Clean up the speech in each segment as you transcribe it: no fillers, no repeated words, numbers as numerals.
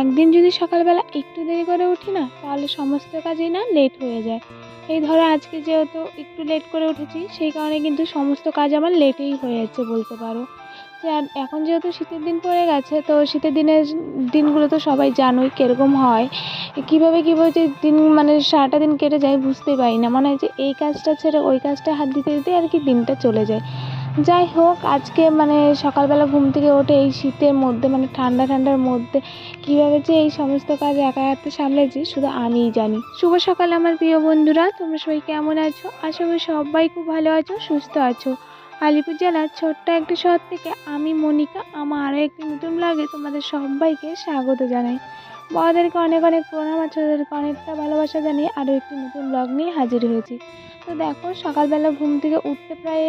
একদিন যদি সকালবেলা একটু দেরি করে উঠি না, তাহলে সমস্ত কাজই না লেট হয়ে যায়। এই ধরো আজকে যেহেতু একটু লেট করে উঠেছি, সেই কারণে কিন্তু সমস্ত কাজ আমার লেটেই হয়ে যাচ্ছে বলতে পারো। তো আর এখন যেহেতু শীতের দিন পড়ে গেছে, তো শীতের দিনের দিনগুলো তো সবাই জানোই কীরকম হয়। কীভাবে যে দিন মানে সারাটা দিন কেটে যায় বুঝতেই পারি না, মনে হয় যে এই কাজটা ছেড়ে ওই কাজটা হাত দিতে দিতে আর কি দিনটা চলে যায়। যাই হোক, আজকে মানে সকালবেলা ঘুম থেকে উঠে এই শীতের মধ্যে মানে ঠান্ডার মধ্যে কীভাবে যে এই সমস্ত কাজ একা হাতে সামলেছি শুধু আমিই জানি। শুভ সকাল আমার প্রিয় বন্ধুরা, তোমরা সবাই কেমন আছো? আশা করি সবাই খুব ভালো আছো, সুস্থ আছো। আলিপুর জেলার ছোট্ট একটি শহর থেকে আমি মনিকা আমার আরও একটি নতুন ব্লগে তোমাদের সবাইকে স্বাগত জানাই। বড়দেরকে অনেক অনেক প্রণাম আর ছোটোদেরকে অনেকটা ভালোবাসা জানিয়ে আরও একটি নতুন ব্লগ নিয়ে হাজির হয়েছি। তো দেখো, সকালবেলা ঘুম থেকে উঠতে প্রায়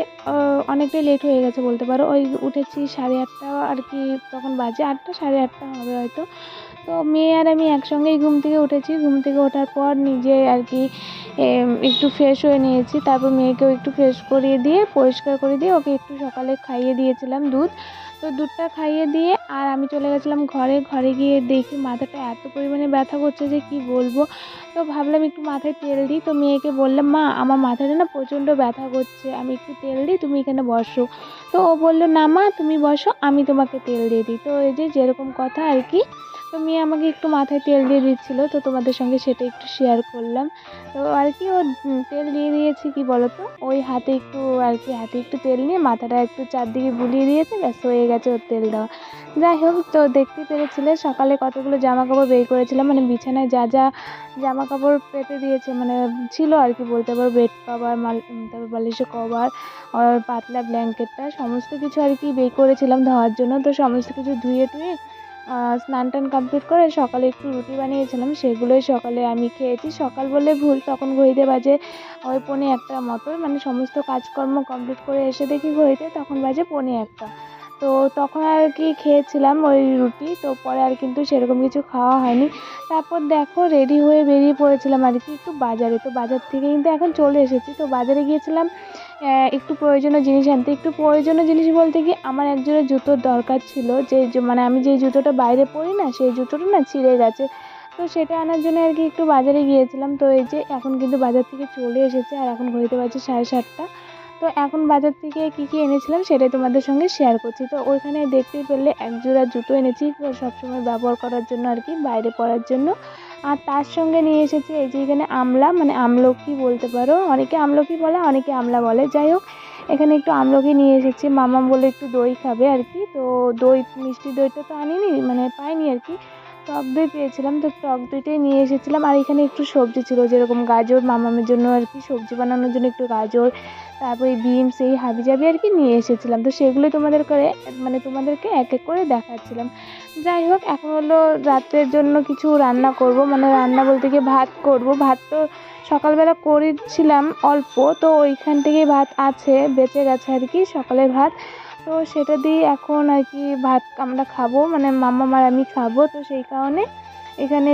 অনেকটাই লেট হয়ে গেছে বলতে পারো। ওই উঠেছি 8:30 আর কি, তখন বাজে 8টা, 8:30 হবে হয়তো। তো মেয়ে আর আমি একসঙ্গেই ঘুম থেকে উঠেছি। ঘুম থেকে ওঠার পর নিজে আর কি একটু ফ্রেশ হয়ে নিয়েছি। তারপর মেয়েকেও একটু ফ্রেশ করিয়ে দিয়ে পরিষ্কার করে দিয়ে ওকে একটু সকালে খাইয়ে দিয়েছিলাম দুধ। তো দুধটা খাইয়ে দিয়ে আর আমি চলে গেছিলাম ঘরে গিয়ে দেখি মাথাটা এত পরিমাণে ব্যথা করছে যে কি বলবো। তো ভাবলাম একটু মাথায় তেল দিই। তো মেয়েকে বললাম, মা আমার মাথাটা না প্রচণ্ড ব্যথা করছে, আমি একটু তেল দিই, তুমি এখানে বসো। তো ও বললো, না মা তুমি বসো, আমি তোমাকে তেল দিয়ে দিই। তো এই যে যেরকম কথা আর কি, তো মেয়ে আমাকে একটু মাথায় তেল দিয়ে দিচ্ছিলো, তো তোমাদের সঙ্গে সেটা একটু শেয়ার করলাম। তো আর কি ও তেল দিয়ে দিয়েছি কি বলতো, ওই হাতে একটু তেল নিয়ে মাথাটা একটু চারদিকে বুলিয়ে দিয়েছে, ব্যাস হয়ে গেছে ওর তেল দেওয়া। যাই হোক, তো দেখতে পেরেছিলে সকালে কতগুলো জামা কাপড় বের করেছিলাম, মানে বিছানায় যা যা জামা কাপড় পেতে দিয়েছে মানে ছিল আর কি বলতে পারো, বেড কভার তারপর বালিশের কভার আর পাতলা ব্ল্যাঙ্কেটটা সমস্ত কিছু আর কি বের করেছিলাম ধোয়ার জন্য। তো সমস্ত কিছু ধুয়ে টুয়ে স্নান টান কমপ্লিট করে সকালে একটু রুটি বানিয়েছিলাম, সেগুলোই সকালে আমি খেয়েছি। সকাল বলে ভুল, তখন ঘড়িতে বাজে ওই 1:45 মতো, মানে সমস্ত কাজকর্ম কমপ্লিট করে এসে দেখি ঘড়িতে তখন বাজে 1:45। তো তখন আর কি খেয়েছিলাম ওই রুটি। তো পরে আর কিন্তু সেরকম কিছু খাওয়া হয়নি। তারপর দেখো রেডি হয়ে বেরিয়ে পড়েছিলাম আর কি একটু বাজারে। তো বাজার থেকে কিন্তু এখন চলে এসেছি। তো বাজারে গিয়েছিলাম একটু প্রয়োজনীয় জিনিস আনতে। একটু প্রয়োজনীয় জিনিস বলতে কি, আমার একজোড়া জুতোর দরকার ছিল, মানে আমি যেই জুতোটা বাইরে পরি না, সেই জুতোটা না ছিঁড়ে গেছে। তো সেটা আনার জন্য আর কি একটু বাজারে গিয়েছিলাম। তো এই যে এখন কিন্তু বাজার থেকে চলে এসেছে আর এখন ঘড়িতে বাজে 7:30। তো এখন বাজার থেকে কী এনেছিলাম সেটাই তোমাদের সঙ্গে শেয়ার করছি। তো ওইখানে দেখতেই পেলে একজোড়া জুতো এনেছি সবসময় ব্যবহার করার জন্য আর কি, বাইরে পরার জন্য। আর তার সঙ্গে নিয়ে এসেছি এই যে এখানে আমলা, মানে আমলকি বলতে পারো, অনেকে আমলকি বলে অনেকে আমলা বলে। যাই হোক, এখানে একটু আমলকি নিয়ে এসেছি। মামা বলে একটু দই খাবে আর কি। তো দই, মিষ্টি দইটা তো আনিনি, মানে পাইনি আর কি, টক দই পেয়েছিলাম। তো টক দইটাই নিয়ে এসেছিলাম। আর এখানে একটু সবজি ছিল, যেরকম গাজর, মামামের জন্য আর কি সবজি বানানোর জন্য একটু গাজর, তারপরে বিনস, এই হাবিজাবি আর কি নিয়ে এসেছিলাম। তো সেগুলোই তোমাদেরকে এক এক করে দেখাচ্ছিলাম। যাই হোক, এখন হলো রাতের জন্য কিছু রান্না করব, মানে রান্না বলতে গিয়ে ভাত করব। ভাত তো সকালবেলা করেছিলাম অল্প, তো ওইখান থেকেই ভাত আছে, বেঁচে গেছে আর কি সকালের ভাত। তো সেটা দিয়ে এখন আর কি ভাত আমরা খাবো, মানে মাম্মা আর আমি খাবো। তো সেই কারণে এখানে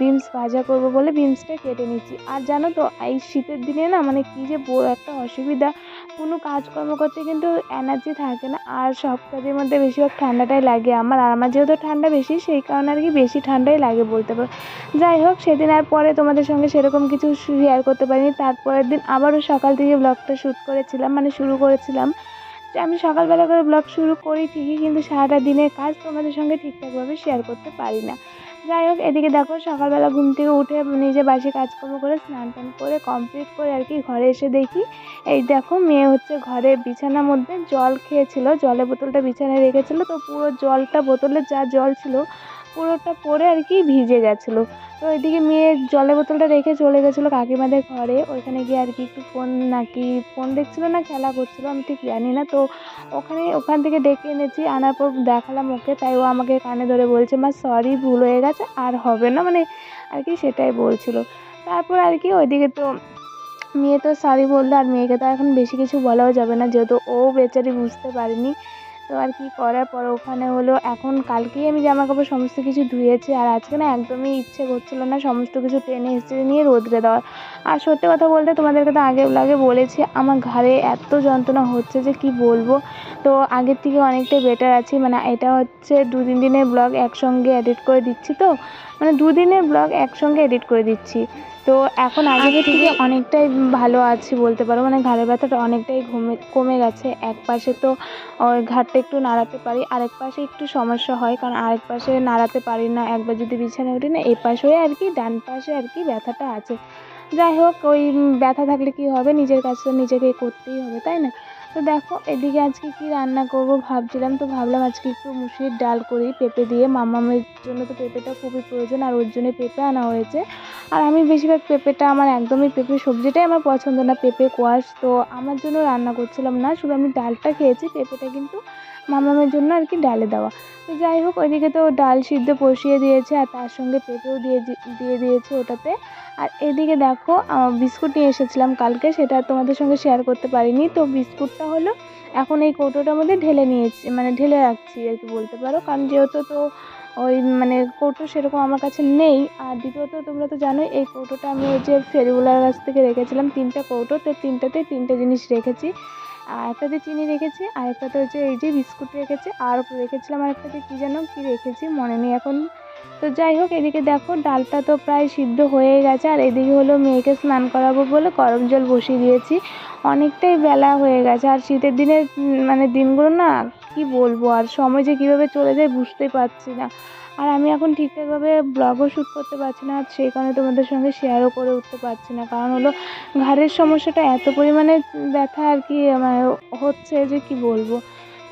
বিনস ভাজা করবো বলে বিনসটা কেটে নিচ্ছি। আর জানো তো এই শীতের দিনে না মানে কী যে বড় একটা অসুবিধা, কোনো কাজকর্ম করতে কিন্তু এনার্জি থাকে না। আর সব কাজের মধ্যে বেশিরভাগ ঠান্ডাটাই লাগে আমার, আর আমার যেহেতু ঠান্ডা বেশি, সেই কারণে আর কি বেশি ঠান্ডাই লাগে বলতে পারো। যাই হোক, সেদিন আর পরে তোমাদের সঙ্গে সেরকম কিছু শেয়ার করতে পারিনি। তারপরের দিন আবারও সকাল থেকে ব্লগটা শুরু করেছিলাম। যে আমি সকালবেলা করে ব্লগ শুরু করি ঠিকই, কিন্তু সারাটা দিনের কাজ তোমাদের সঙ্গে ঠিকঠাকভাবে শেয়ার করতে পারি না। যাই হোক, এদিকে দেখো সকালবেলা ঘুম থেকে উঠে নিজে বাসি কাজকর্ম করে স্নান টান করে কমপ্লিট করে আর কি ঘরে এসে দেখি, এই দেখো মেয়ে হচ্ছে ঘরে বিছানার মধ্যে জল খেয়েছিল, জলের বোতলটা বিছানায় রেখেছিল। তো পুরো জলটা, বোতলে যা জল ছিল পুরোটা পড়ে আর কি ভিজে গেছিলো। তো এদিকে মেয়ে জলের বোতলটা রেখে চলে গেছিলো কাকিমাদের ঘরে। ওইখানে গিয়ে আর কি একটু ফোন দেখছিলো না খেলা করছিলো, আমি ঠিক জানি না। তো ওখান থেকে ডেকে এনেছি, আনার পর দেখালাম ওকে, তাই ও আমাকে কানে ধরে বলছে, মা সরি, ভুল হয়ে গেছে, আর হবে না, মানে আর কি সেটাই বলছিল। তারপর আর কি ওইদিকে তো মেয়ে তো সরি বললো, আর মেয়েকে তো এখন বেশি কিছু বলাও যাবে না, যেহেতু ও বেচারি বুঝতে পারেনি। তো আর কি করার পর ওখানে হলো এখন কালকেই আমি জামা কাপড় সমস্ত কিছু ধুয়েছি, আর আজকে না একদমই ইচ্ছে করছিল না সমস্ত কিছু টেনে এসে নিয়ে রোদ্রে দেওয়ার। আর সত্যি কথা বলতে তোমাদেরকে তো আগে বলেছি আমার ঘাড়ে এত যন্ত্রণা হচ্ছে যে কি বলবো। তো আগের থেকে অনেকটাই বেটার আছি, মানে এটা হচ্ছে 2-3 দিনের ব্লগ একসঙ্গে এডিট করে দিচ্ছি, তো মানে 2 দিনের ব্লগ একসঙ্গে এডিট করে দিচ্ছি। তো এখন আগের থেকে অনেকটাই ভালো আছি বলতে পারো, মানে ঘাড়ের ব্যথাটা অনেকটাই কমে গেছে। এক পাশে তো ওই ঘাড়টা একটু নাড়াতে পারি, আরেক পাশে একটু সমস্যা হয়, কারণ আরেক পাশে নাড়াতে পারি না, একবার যদি বিছানায় উঠি না এই পাশ হয়ে আর কি ডান পাশে আর কি ব্যথাটা আছে। যাই হোক ওই ব্যথা থাকলে কি হবে, নিজের কাজ তো নিজেকে করতেই হবে, তাই না? তো দেখো এদিকে আজকে কি রান্না করব ভাবছিলাম, তো ভাবলাম আজকে একটু মুসুরির ডাল করি পেঁপে দিয়ে। মামামের জন্য তো পেঁপেটা খুবই প্রয়োজন, আর ওর জন্য পেঁপে আনা হয়েছে। আর আমি বেশিরভাগ পেঁপেটা আমার একদমই পেঁপে সবজিটাই আমার পছন্দ না, পেঁপে কোয়াশ, তো আমার জন্য রান্না করছিলাম না, শুধু আমি ডালটা খেয়েছি, পেঁপেটা কিন্তু মামামের জন্য আর কি ডালে দেওয়া। তো যাই হোক ওইদিকে তো ডাল সিদ্ধ বসিয়ে দিয়েছে, আর তার সঙ্গে পেঁপেও দিয়ে দিয়েছে ওটাতে। আর এদিকে দেখো বিস্কুট নিয়ে এসেছিলাম কালকে, সেটা তোমাদের সঙ্গে শেয়ার করতে পারিনি। তো বিস্কুটটা হলো এখন এই কৌটোটার মধ্যে ঢেলে নিয়েছি, মানে ঢেলে রাখছি আর কি বলতে পারো, কারণ যেহেতু তো ওই মানে কৌটো সেরকম আমার কাছে নেই। আর দ্বিতীয়ত তোমরা তো জানোই এই কৌটোটা আমি ওই যে ফেরিওয়ালার কাছ থেকে রেখেছিলাম 3টা কৌটো, তো 3টাতে 3টে জিনিস রেখেছি। আর একটাতে চিনি রেখেছি, আর একটাতে হচ্ছে এই যে বিস্কুট রেখেছি, আর রেখেছিলাম আর একটাতে কী যেন কী রেখেছি মনে নেই এখন। তো যাই হোক এদিকে দেখো ডালটা তো প্রায় সিদ্ধ হয়ে গেছে, আর এদিকে হলো মেয়েকে স্নান করাবো বলে গরম জল বসিয়ে দিয়েছি। অনেকটাই বেলা হয়ে গেছে, আর শীতের দিনের মানে দিনগুলো না কি বলবো, আর সময় যে কীভাবে চলে যায় বুঝতেই পারছি না। আর আমি এখন ঠিকঠাকভাবে ব্লগও শ্যুট করতে পারছি না, আর সেই কারণে তোমাদের সঙ্গে শেয়ারও করে উঠতে পারছি না, কারণ হলো ঘাড়ের সমস্যাটা এত পরিমাণে ব্যথা আর কি মানে হচ্ছে যে কি বলবো।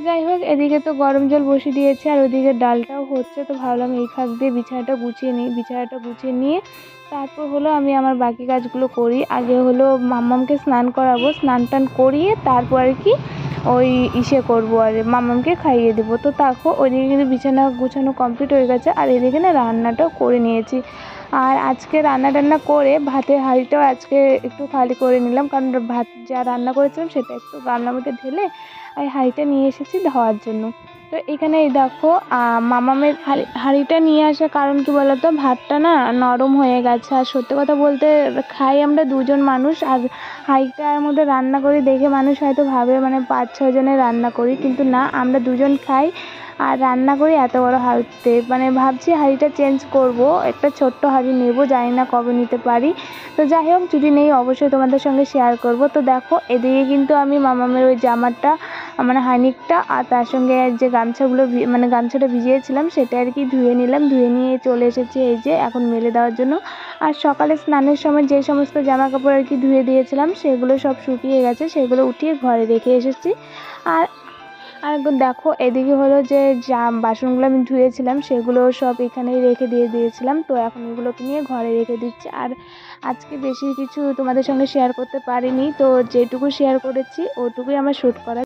যাই হোক এদিকে তো গরম জল বসিয়ে দিয়েছে, আর ওদিকে ডালটাও হচ্ছে, তো ভাবলাম এই ফাঁক দিয়ে বিছানাটা গুছিয়ে নিয়ে তারপর হলো আমি আমার বাকি কাজগুলো করি। আগে হলো মাম্মামকে স্নান করাবো, স্নান টান করিয়ে তারপর আর কি ওই করবো, আর মাম্মামকে খাইয়ে দেবো। তো দেখো ওইদিকে কিন্তু বিছানা গুছানো কমপ্লিট হয়ে গেছে, আর এদিকে না রান্নাটাও করে নিয়েছি। আর আজকে রান্না করে ভাতের হাঁড়িটাও আজকে একটু খালি করে নিলাম, কারণ ভাত যা রান্না করেছিলাম সেটা একটু গামলার মধ্যে ঢেলে এই হাঁড়িটা নিয়ে এসেছি ধোয়ার জন্য। তো এখানে এই দেখো মামামের হাঁড়িটা নিয়ে আসার কারণ কি বলতো, ভাতটা না নরম হয়ে গেছে, আর সত্যি কথা বলতে খাই আমরা 2জন মানুষ, আর হাঁড়িটার মধ্যে রান্না করি দেখে মানুষ হয়তো ভাবে মানে 5-6 জনের রান্না করি, কিন্তু না আমরা 2জন খাই আর রান্না করি এত বড় হাঁড়িতে। মানে ভাবছি হাঁড়িটা চেঞ্জ করব, একটা ছোট্ট হাঁড়ি নেব, জানি না কবে নিতে পারি। তো যাই হোক যদি নেই অবশ্যই তোমাদের সঙ্গে শেয়ার করব। তো দেখো এদিকে কিন্তু আমি মামামের ওই জামাটা মানে হানিকটা আর তার সঙ্গে যে গামছাগুলো মানে গামছাটা ভিজিয়েছিলাম সেটা আর কি ধুয়ে নিলাম, ধুয়ে নিয়ে চলে এসেছি এই যে এখন মেলে দেওয়ার জন্য। আর সকালে স্নানের সময় যে সমস্ত জামা কাপড় আর কি ধুয়ে দিয়েছিলাম সেগুলো সব শুকিয়ে গেছে, সেগুলো উঠিয়ে ঘরে রেখে এসেছি। আর আর দেখো এদিকে হলো যে বাসনগুলো আমি ধুয়েছিলাম সেগুলো সব এখানেই রেখে দিয়েছিলাম, তো এখন এগুলোকে নিয়ে ঘরে রেখে দিচ্ছি। আর আজকে বেশি কিছু তোমাদের সঙ্গে শেয়ার করতে পারিনি, তো যেটুকু শেয়ার করেছি ওটুকুই আমার শ্যুট করা।